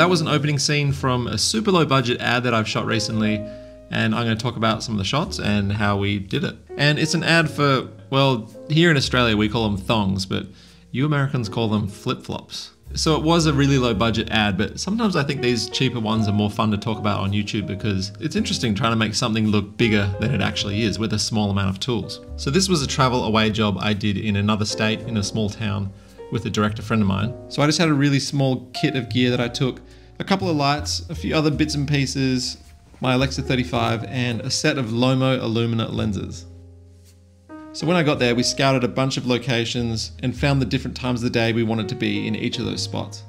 that was an opening scene from a super low budget ad that I've shot recently, and I'm going to talk about some of the shots and how we did it. And it's an ad for, well, here in Australia we call them thongs, but you Americans call them flip-flops. So it was a really low budget ad, but sometimes I think these cheaper ones are more fun to talk about on YouTube because it's interesting trying to make something look bigger than it actually is with a small amount of tools. So this was a travel away job I did in another state in a small town with a director friend of mine. So I just had a really small kit of gear that I took, a couple of lights, a few other bits and pieces, my Alexa 35 and a set of Lomo Illumina lenses. So when I got there, we scouted a bunch of locations and found the different times of the day we wanted to be in each of those spots.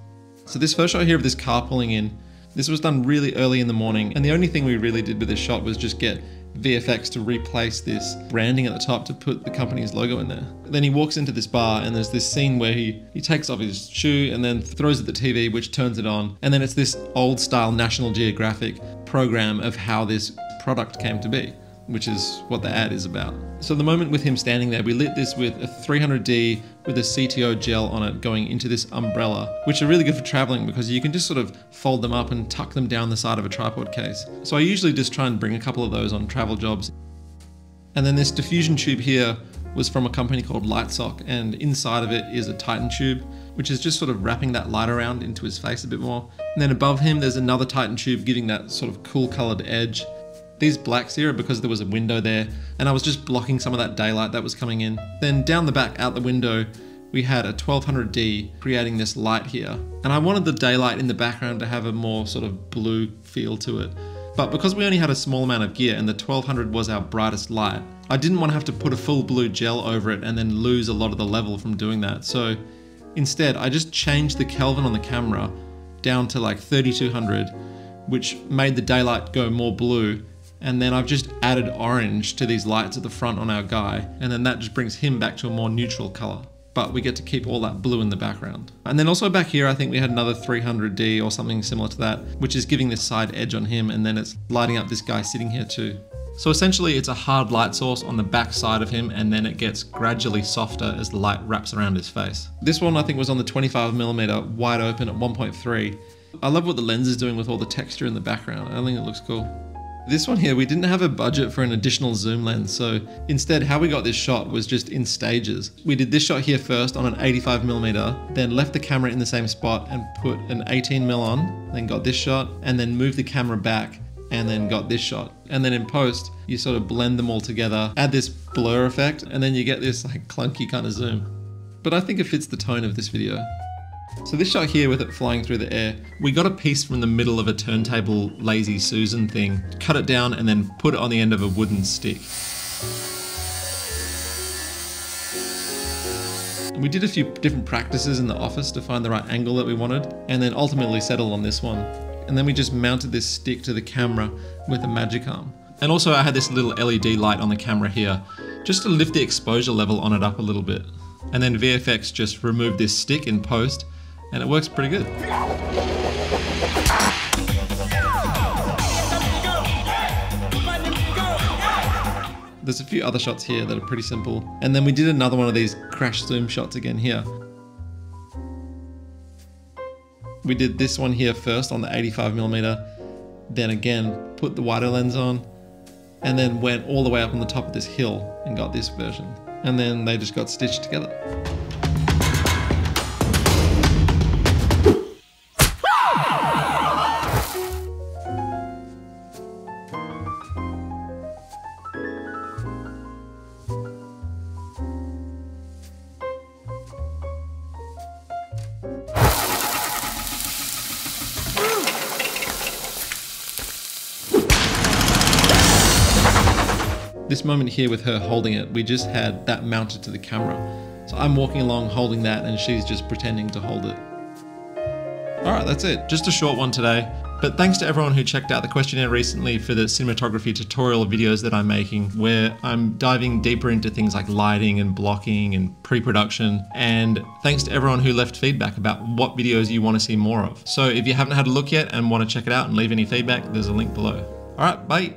So this first shot here of this car pulling in, this was done really early in the morning, and the only thing we really did with this shot was just get VFX to replace this branding at the top to put the company's logo in there. Then he walks into this bar and there's this scene where he takes off his shoe and then throws at the TV, which turns it on. And then it's this old style National Geographic program of how this product came to be, which is what the ad is about. So the moment with him standing there, we lit this with a 300D with a CTO gel on it going into this umbrella, which are really good for traveling because you can just sort of fold them up and tuck them down the side of a tripod case. So I usually just try and bring a couple of those on travel jobs. And then this diffusion tube here was from a company called Lightsock, and inside of it is a Titan tube, which is just sort of wrapping that light around into his face a bit more. And then above him, there's another Titan tube giving that sort of cool colored edge. These blacks here are because there was a window there and I was just blocking some of that daylight that was coming in. Then down the back out the window, we had a 1200D creating this light here. And I wanted the daylight in the background to have a more sort of blue feel to it. But because we only had a small amount of gear and the 1200 was our brightest light, I didn't want to have to put a full blue gel over it and then lose a lot of the level from doing that. So instead, I just changed the Kelvin on the camera down to like 3200, which made the daylight go more blue. And then I've just added orange to these lights at the front on our guy, and then that just brings him back to a more neutral color. But we get to keep all that blue in the background. And then also back here, I think we had another 300D or something similar to that, which is giving this side edge on him, and then it's lighting up this guy sitting here too. So essentially it's a hard light source on the back side of him, and then it gets gradually softer as the light wraps around his face. This one I think was on the 25mm wide open at 1.3. I love what the lens is doing with all the texture in the background. I think it looks cool. This one here, we didn't have a budget for an additional zoom lens, so instead how we got this shot was just in stages. We did this shot here first on an 85mm, then left the camera in the same spot and put an 18mm on, then got this shot, and then moved the camera back and then got this shot. And then in post, you sort of blend them all together, add this blur effect, and then you get this like clunky kind of zoom. But I think it fits the tone of this video. So this shot here with it flying through the air, we got a piece from the middle of a turntable Lazy Susan thing, cut it down and then put it on the end of a wooden stick. We did a few different practices in the office to find the right angle that we wanted, and then ultimately settled on this one. And then we just mounted this stick to the camera with a magic arm. And also I had this little LED light on the camera here, just to lift the exposure level on it up a little bit. And then VFX just removed this stick in post, and it works pretty good. There's a few other shots here that are pretty simple. And then we did another one of these crash zoom shots again here. We did this one here first on the 85mm, then again put the wider lens on, and then went all the way up on the top of this hill and got this version. And then they just got stitched together. This moment here with her holding it, we just had that mounted to the camera. So I'm walking along holding that and she's just pretending to hold it. Alright, that's it. Just a short one today. But thanks to everyone who checked out the questionnaire recently for the cinematography tutorial videos that I'm making, where I'm diving deeper into things like lighting and blocking and pre-production. And thanks to everyone who left feedback about what videos you want to see more of. So if you haven't had a look yet and want to check it out and leave any feedback, there's a link below. Alright, bye.